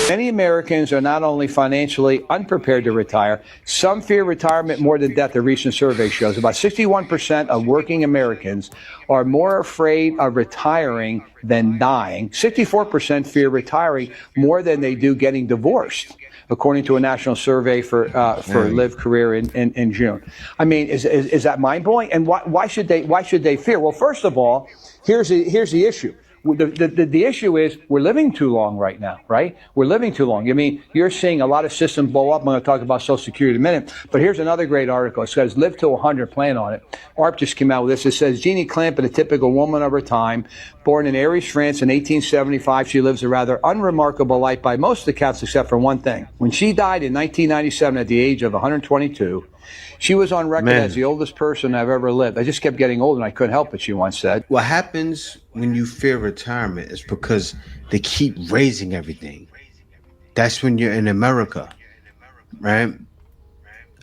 Many Americans are not only financially unprepared to retire, some fear retirement more than death, a recent survey shows. About 61% of working Americans are more afraid of retiring than dying. 64% fear retiring more than they do getting divorced, according to a national survey for Live Career in June. I mean, is that mind-blowing? And why should they fear? Well, first of all, here's the issue. The issue is we're living too long right now, right? We're living too long. I mean, you're seeing a lot of systems blow up. I'm going to talk about Social Security in a minute. But here's another great article. It says, Live to 100 plan on it. ARP just came out with this. It says, Jeannie Clampett, a typical woman of her time, born in Arras, France in 1875. She lives a rather unremarkable life by most accounts except for one thing. When she died in 1997 at the age of 122, she was on record as the oldest person I've ever lived. I just kept getting older and I couldn't help it, she once said. What happens when you fear retirement is because they keep raising everything. That's when you're in America, right?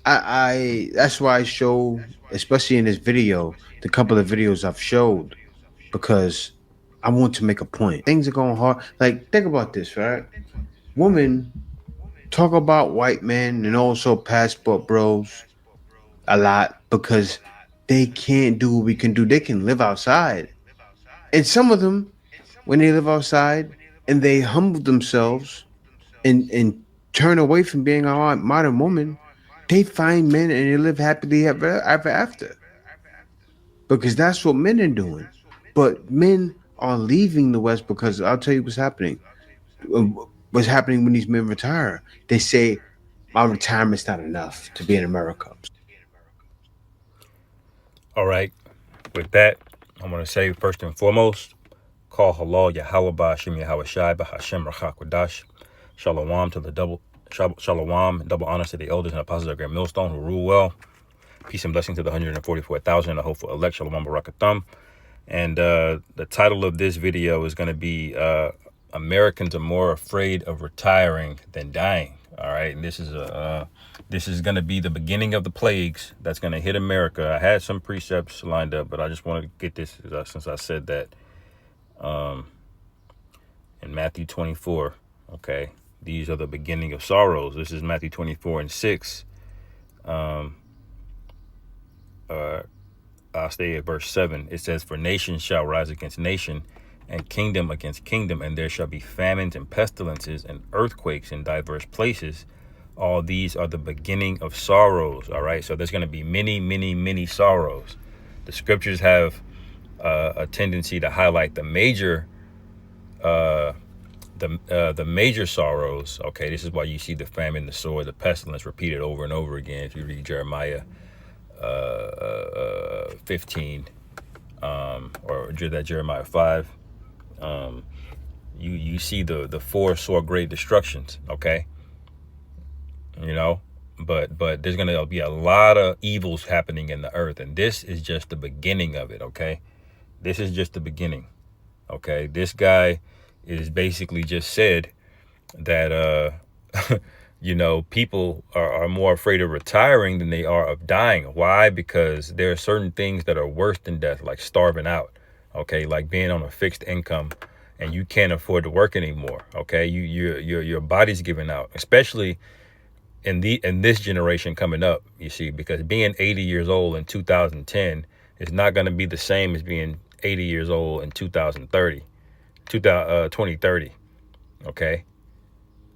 I that's why I show, especially in this video, the couple of videos I've showed, because I want to make a point. Things are going hard. Like, think about this, right? Women talk about white men and also passport bros a lot because they can't do what we can do. They can live outside. And some of them, when they live outside and they humble themselves and turn away from being a modern woman, they find men and they live happily ever after. Because that's what men are doing. But men are leaving the West because I'll tell you what's happening. What's happening when these men retire? They say, my retirement's not enough to be in America. All right. With that, I'm going to say first and foremost, call halal Yahweh Ba'Hashem Yahweh Shai Ba'Hashem Rachakwadash. Shalom to the Shalom and double honors to the elders and apostles of Grand Millstone who rule well. Peace and blessing to the 144,000 and the hopeful elect. Shalom Barakatham. And the title of this video is going to be Americans are more afraid of retiring than dying. All right. And this is going to be the beginning of the plagues that's going to hit America. I had some precepts lined up, but I just want to get this since I said that in Matthew 24. Okay. These are the beginning of sorrows. This is Matthew 24:6. I'll stay at verse 7. It says, for nation shall rise against nation, and kingdom against kingdom, and there shall be famines and pestilences and earthquakes in diverse places. All these are the beginning of sorrows. All right. So there's going to be many, many, many sorrows. The scriptures have a tendency to highlight the major major sorrows. Okay. This is why you see the famine, the sword, the pestilence repeated over and over again. If you read Jeremiah 15 or that Jeremiah 5, you see the four sore great destructions. Okay. You know, but there's going to be a lot of evils happening in the earth. And this is just the beginning of it. OK, this is just the beginning. OK, this guy is basically just said that, you know, people are more afraid of retiring than they are of dying. Why? Because there are certain things that are worse than death, like starving out. OK, like being on a fixed income and you can't afford to work anymore. OK, your body's giving out, especially in this generation coming up, you see, because being 80 years old in 2010 is not going to be the same as being 80 years old in 2030. Okay.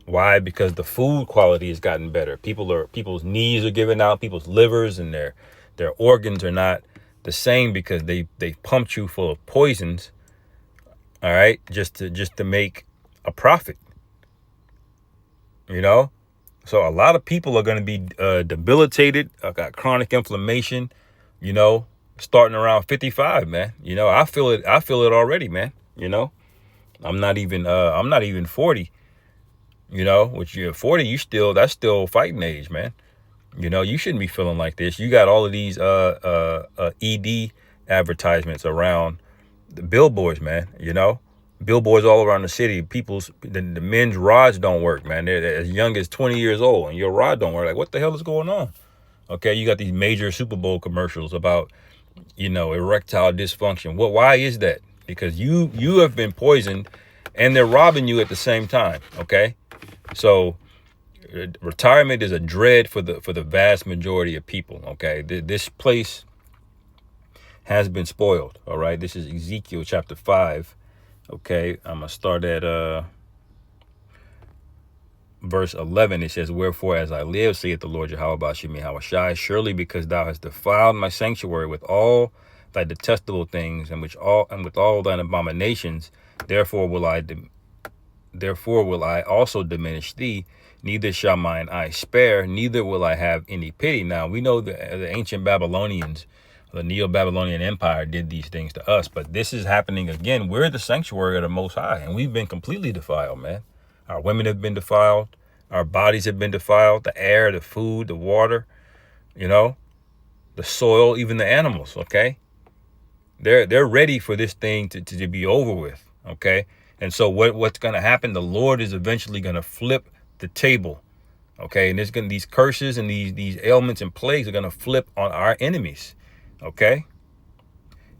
Why? Because the food quality has gotten better. People's knees are giving out, people's livers and their organs are not the same because they pumped you full of poisons. All right. Just to make a profit, you know? So a lot of people are going to be debilitated, got chronic inflammation, you know, starting around 55, man. You know, I feel it already, man. You know, I'm not even 40, you know, which you're 40, that's still fighting age, man. You know, you shouldn't be feeling like this. You got all of these ED advertisements around the billboards, man, you know. Billboards all around the city. The men's rods don't work, man. They're as young as 20 years old and your rod don't work. Like, what the hell is going on? Okay, you got these major Super Bowl commercials about, you know, erectile dysfunction. Why is that? Because you have been poisoned and they're robbing you at the same time. Okay, So retirement is a dread for the vast majority of people. Okay, this place has been spoiled. All right, this is Ezekiel chapter 5. Okay, I'm gonna start at verse 11. It says, "Wherefore, as I live, saith the Lord Yahweh Bashim Yahushai, surely because thou hast defiled my sanctuary with all thy detestable things, and with all thine abominations, therefore will I also diminish thee. Neither shall mine eye spare, neither will I have any pity." Now we know the ancient Babylonians, the Neo-Babylonian Empire, did these things to us, but this is happening again. We're the sanctuary of the Most High, and we've been completely defiled, man. Our women have been defiled. Our bodies have been defiled. The air, the food, the water, the soil, even the animals. Okay, they're ready for this thing to be over with. Okay, and so what's going to happen? The Lord is eventually going to flip the table. Okay, and these curses and these ailments and plagues are going to flip on our enemies. Okay,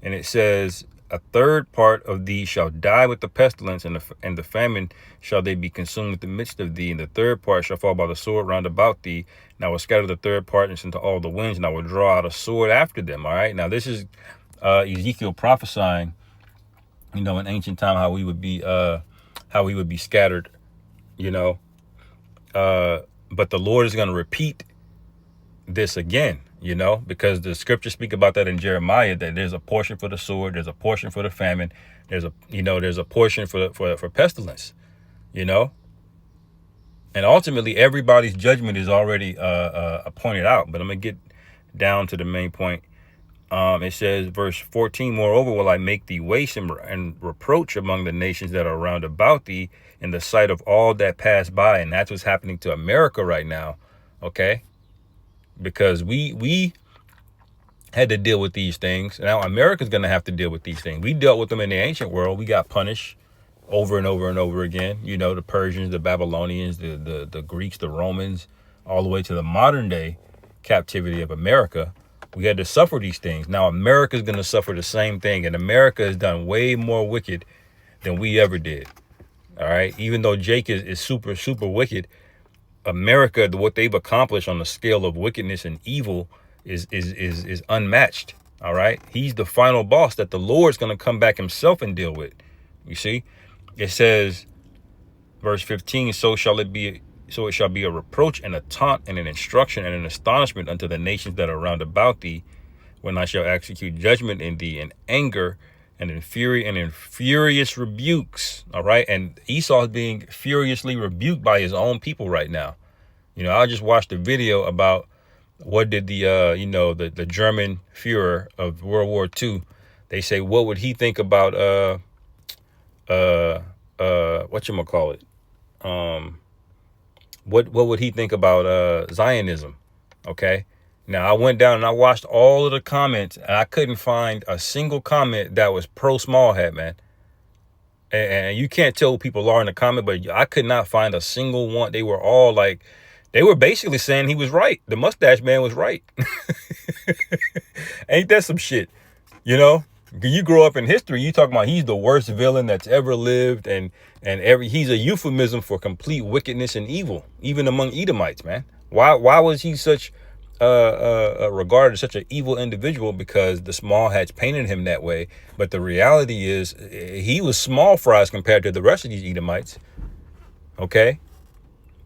and it says, "A third part of thee shall die with the pestilence, and the famine shall they be consumed with the midst of thee, and the third part shall fall by the sword round about thee. And I will scatter the third part into all the winds, and I will draw out a sword after them." All right, now this is Ezekiel prophesying, in ancient time, how we would be scattered, but the Lord is going to repeat this again. Because the scriptures speak about that in Jeremiah, that there's a portion for the sword, there's a portion for the famine, there's a portion for pestilence, and ultimately everybody's judgment is already pointed out. But I'm gonna get down to the main point. It says, verse 14, "Moreover will I make thee waste and reproach among the nations that are round about thee in the sight of all that pass by." And that's what's happening to America right now. Okay, because we had to deal with these things. Now America's going to have to deal with these things. We dealt with them in the ancient world. We got punished over and over and over again. The Persians, the Babylonians, the Greeks, the Romans, all the way to the modern day captivity of America. We had to suffer these things. Now America's going to suffer the same thing, and America has done way more wicked than we ever did. All right, even though Jake is super, super wicked, America, what they've accomplished on the scale of wickedness and evil is unmatched. All right, he's the final boss that the Lord's going to come back himself and deal with. You see, it says, verse 15, so it shall be a reproach and a taunt and an instruction and an astonishment unto the nations that are round about thee, when I shall execute judgment in thee in anger and in fury and in furious rebukes. All right, and Esau is being furiously rebuked by his own people right now. I just watched a video about what did the German Führer of World War II. They say, what would he think about whatchamacallit? What would he think about Zionism? Okay. Now I went down and I watched all of the comments, and I couldn't find a single comment that was pro small hat, man. And you can't tell who people are in the comment, but I could not find a single one. They were all like, they were basically saying he was right. The mustache man was right. Ain't that some shit? You grow up in history, you talking about he's the worst villain that's ever lived, and he's a euphemism for complete wickedness and evil, even among Edomites, man. Why was he such regarded as such an evil individual? Because the small hats painted him that way. But the reality is he was small fries compared to the rest of these Edomites. Okay,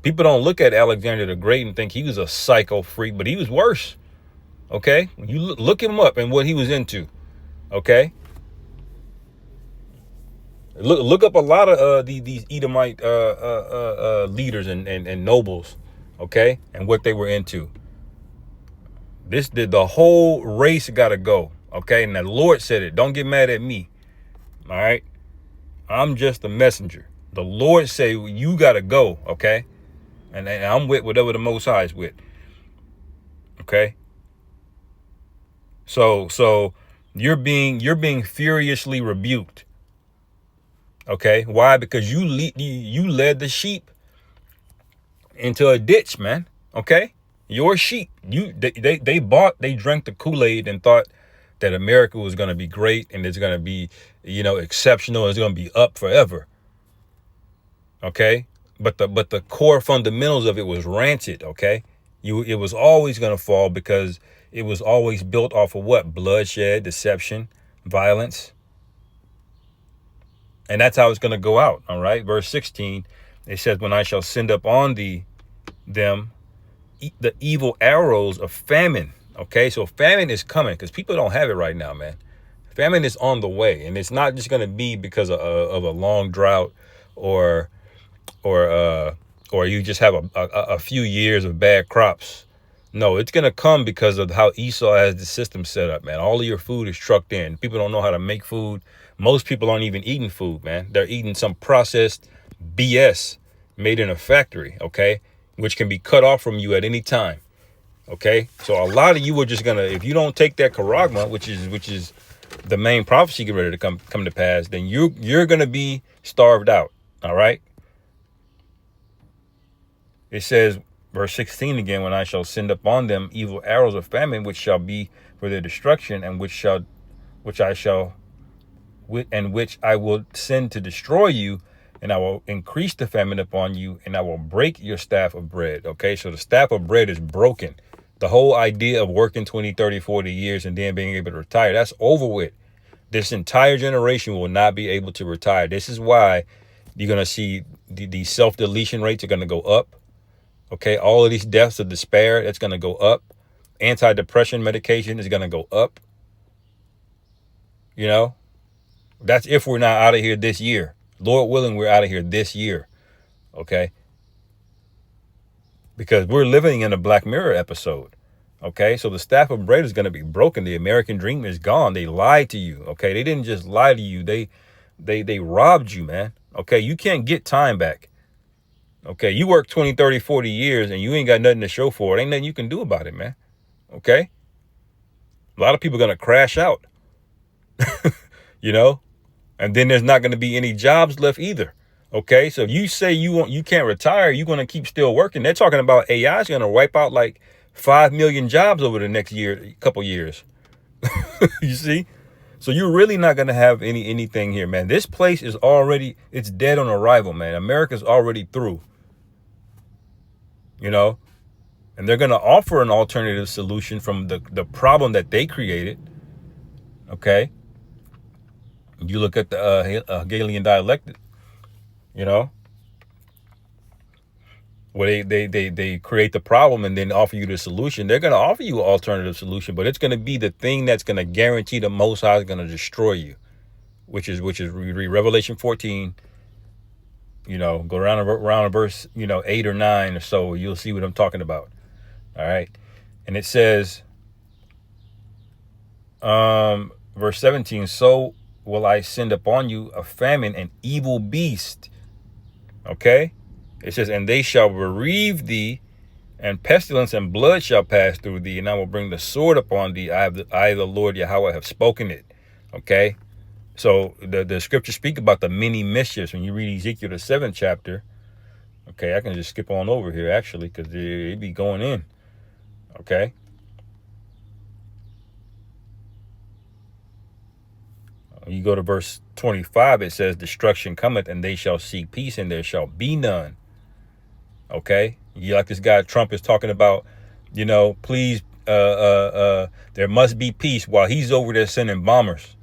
people don't look at Alexander the Great and think he was a psycho freak, but he was worse. Okay, you look him up and what he was into. Okay, look up a lot of these Edomite leaders and nobles. Okay, and what they were into. The whole race got to go. Okay, and the Lord said it. Don't get mad at me. All right, I'm just a messenger. The Lord say you got to go. Okay, and I'm with whatever the Most High is with. Okay, so you're being furiously rebuked. Okay, why? Because you led the sheep into a ditch, man. Okay, your sheep. They drank the Kool-Aid and thought that America was going to be great and it's going to be, exceptional. It's going to be up forever. Okay, but the core fundamentals of it was rancid. Okay, it was always going to fall because it was always built off of what? Bloodshed, deception, violence. And that's how it's going to go out. All right. Verse 16, it says, when I shall send up on them the evil arrows of famine. Okay. So famine is coming because people don't have it right now, man. Famine is on the way. And it's not just going to be because of a long drought or you just have a few years of bad crops. No, it's going to come because of how Esau has the system set up, man. All of your food is trucked in. People don't know how to make food. Most people aren't even eating food, man. They're eating some processed BS made in a factory, okay, which can be cut off from you at any time, okay? So a lot of you are just going to, if you don't take that charagma, which is the main prophecy get ready to come to pass, then you're going to be starved out, all right? It says, verse 16 again, when I shall send upon them evil arrows of famine, which shall be for their destruction, and which I will send to destroy you, and I will increase the famine upon you, and I will break your staff of bread. Okay, so the staff of bread is broken. The whole idea of working 20, 30, 40 years and then being able to retire, that's over with. This entire generation will not be able to retire. This is why you're going to see the self-deletion rates are going to go up. Okay, all of these deaths of despair, that's going to go up. Antidepressant medication is going to go up. You know, that's if we're not out of here this year. Lord willing, we're out of here this year. Okay, because we're living in a Black Mirror episode. Okay, so the staff of bread is going to be broken. The American dream is gone. They lied to you. Okay, they didn't just lie to you. They robbed you, man. Okay, you can't get time back. Okay, you work 20, 30, 40 years and you ain't got nothing to show for it. Ain't nothing you can do about it, man. Okay? A lot of people are going to crash out, you know, and then there's not going to be any jobs left either. Okay, so if you say you can't retire, you're going to keep still working. They're talking about AI is going to wipe out like 5 million jobs over the next couple years. You see? So you're really not going to have anything here, man. This place is it's dead on arrival, man. America's already through. You know, and they're going to offer an alternative solution from the problem that they created. Okay. You look at the Hegelian dialectic, you know, where they create the problem and then offer you the solution. They're going to offer you an alternative solution, but it's going to be the thing that's going to guarantee the Most High is going to destroy you, which is read Revelation 14. You know, go around verse, 8 or 9 or so. You'll see what I'm talking about. All right. And it says, verse 17, so will I send upon you a famine and evil beast. Okay. It says, and they shall bereave thee, and pestilence and blood shall pass through thee, and I will bring the sword upon thee. I, the Lord Yahweh, have spoken it. Okay. So the scriptures speak about the many mischiefs. When you read Ezekiel, the 7th chapter, okay, I can just skip on over here, actually, because it be going in, okay? You go to verse 25, it says, destruction cometh, and they shall seek peace, and there shall be none, okay? You like this guy Trump is talking about, please, there must be peace, while he's over there sending bombers.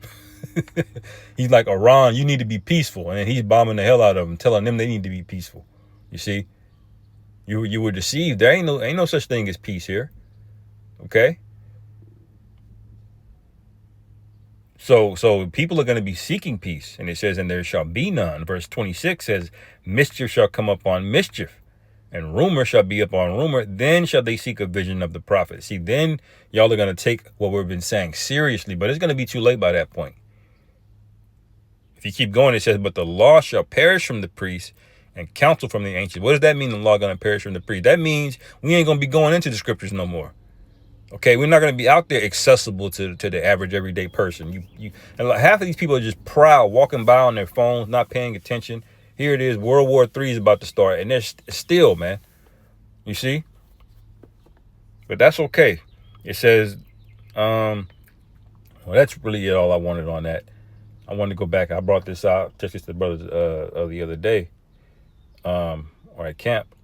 He's like, Iran, you need to be peaceful, and he's bombing the hell out of them, telling them they need to be peaceful. You see, you were deceived. There ain't no such thing as peace here. Okay. So people are going to be seeking peace, and it says, and there shall be none. Verse 26 says, mischief shall come upon mischief, and rumor shall be upon rumor. Then shall they seek a vision of the prophet. See, then y'all are going to take what we've been saying seriously, but it's going to be too late by that point. If you keep going, it says, but the law shall perish from the priest and counsel from the ancients. What does that mean, the law going to perish from the priest? That means we ain't going to be going into the scriptures no more. Okay, we're not going to be out there accessible to the average everyday person. And like half of these people are just proud, walking by on their phones, not paying attention. Here it is, World War III is about to start, and they're still, man. You see? But that's okay. It says, well, that's really all I wanted on that. I wanted to go back. I brought this out, just the brothers the other day. or at camp.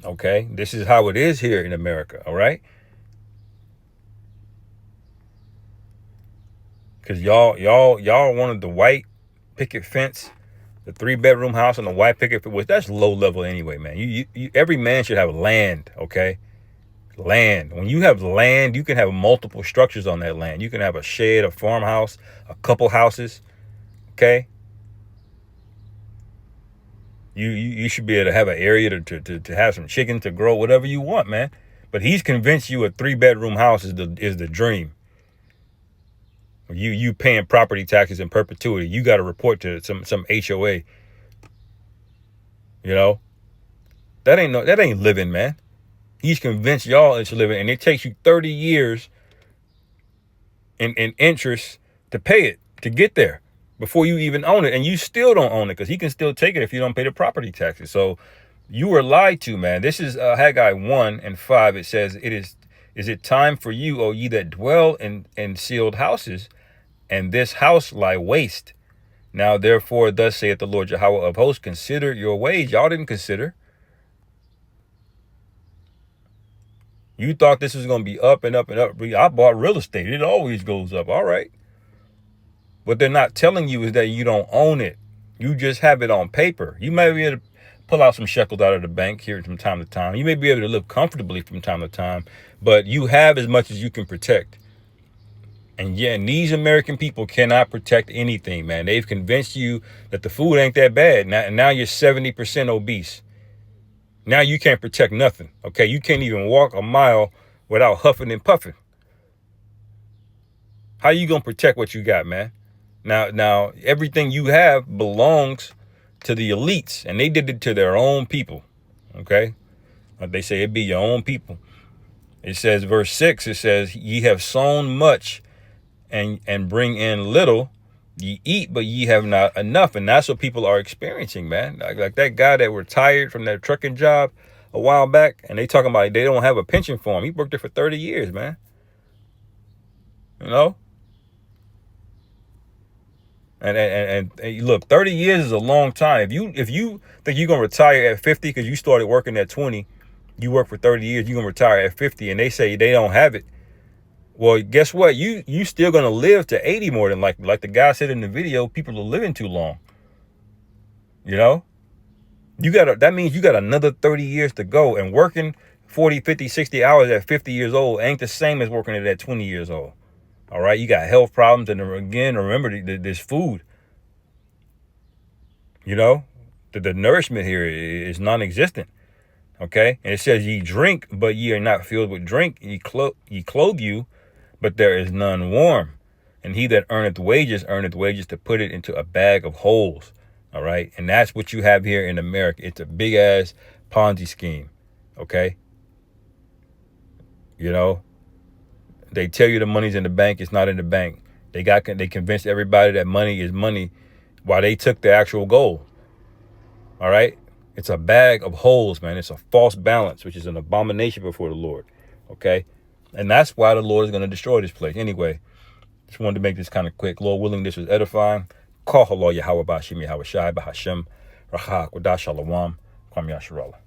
Okay, this is how it is here in America. All right, because y'all wanted the white picket fence, the 3-bedroom house and the white picket fence, which that's low level anyway, man. You every man should have land. Okay, land. When you have land, you can have multiple structures on that land. You can have a shed, a farmhouse, a couple houses. Okay. You should be able to have an area to have some chicken to grow, whatever you want, man. But he's convinced you a 3-bedroom house is the dream. You paying property taxes in perpetuity. You got to report to some HOA. You know, that ain't living, man. He's convinced y'all it's living, and it takes you 30 years in interest to pay it, to get there, before you even own it. And you still don't own it, because he can still take it if you don't pay the property taxes. So you were lied to, man. This is Haggai 1:5. It says, is it time for you, O ye that dwell in sealed houses, and this house lie waste? Now therefore thus saith the Lord Yahweh of hosts, consider your ways. Y'all didn't consider. You thought this was going to be up and up and up. I bought real estate. It always goes up. All right. What they're not telling you is that you don't own it. You just have it on paper. You might be able to pull out some shekels out of the bank here from time to time. You may be able to live comfortably from time to time, but you have as much as you can protect. And yeah, and these American people cannot protect anything, man. They've convinced you that the food ain't that bad. Now you're 70% obese. Now you can't protect nothing. Okay, you can't even walk a mile without huffing and puffing. How you gonna protect what you got, man? Now everything you have belongs to the elites, and they did it to their own people. Okay, like they say, it be your own people. It says, verse 6, it says, ye have sown much and bring in little. Ye eat, but ye have not enough. And that's what people are experiencing, man. Like that guy that retired from that trucking job a while back, and they talking about they don't have a pension for him. He worked there for 30 years, man. You know? And look, 30 years is a long time. If you think you're gonna retire at 50 because you started working at 20, you work for 30 years, you're gonna retire at 50, and they say they don't have it. Well, guess what? You still gonna live to 80 more than like the guy said in the video. People are living too long. You know, that means you got another 30 years to go, and working 40, 50, 60 hours at 50 years old ain't the same as working at 20 years old. All right, you got health problems, and again, remember this food. You know, the nourishment here is non-existent. Okay, and it says ye drink, but ye are not filled with drink. Ye clothe you, but there is none warm. And he that earneth wages to put it into a bag of holes. All right. And that's what you have here in America. It's a big ass Ponzi scheme. Okay. You know, they tell you the money's in the bank. It's not in the bank. They convinced everybody that money is money while they took the actual gold. All right. It's a bag of holes, man. It's a false balance, which is an abomination before the Lord. Okay. And that's why the Lord is going to destroy this place. Anyway, just wanted to make this kind of quick. Lord willing, this was edifying. Call Allah Yahweh Bashim Yahweh Shai Bahashem Rahak Wadah Shalom Kwam Yasharallah.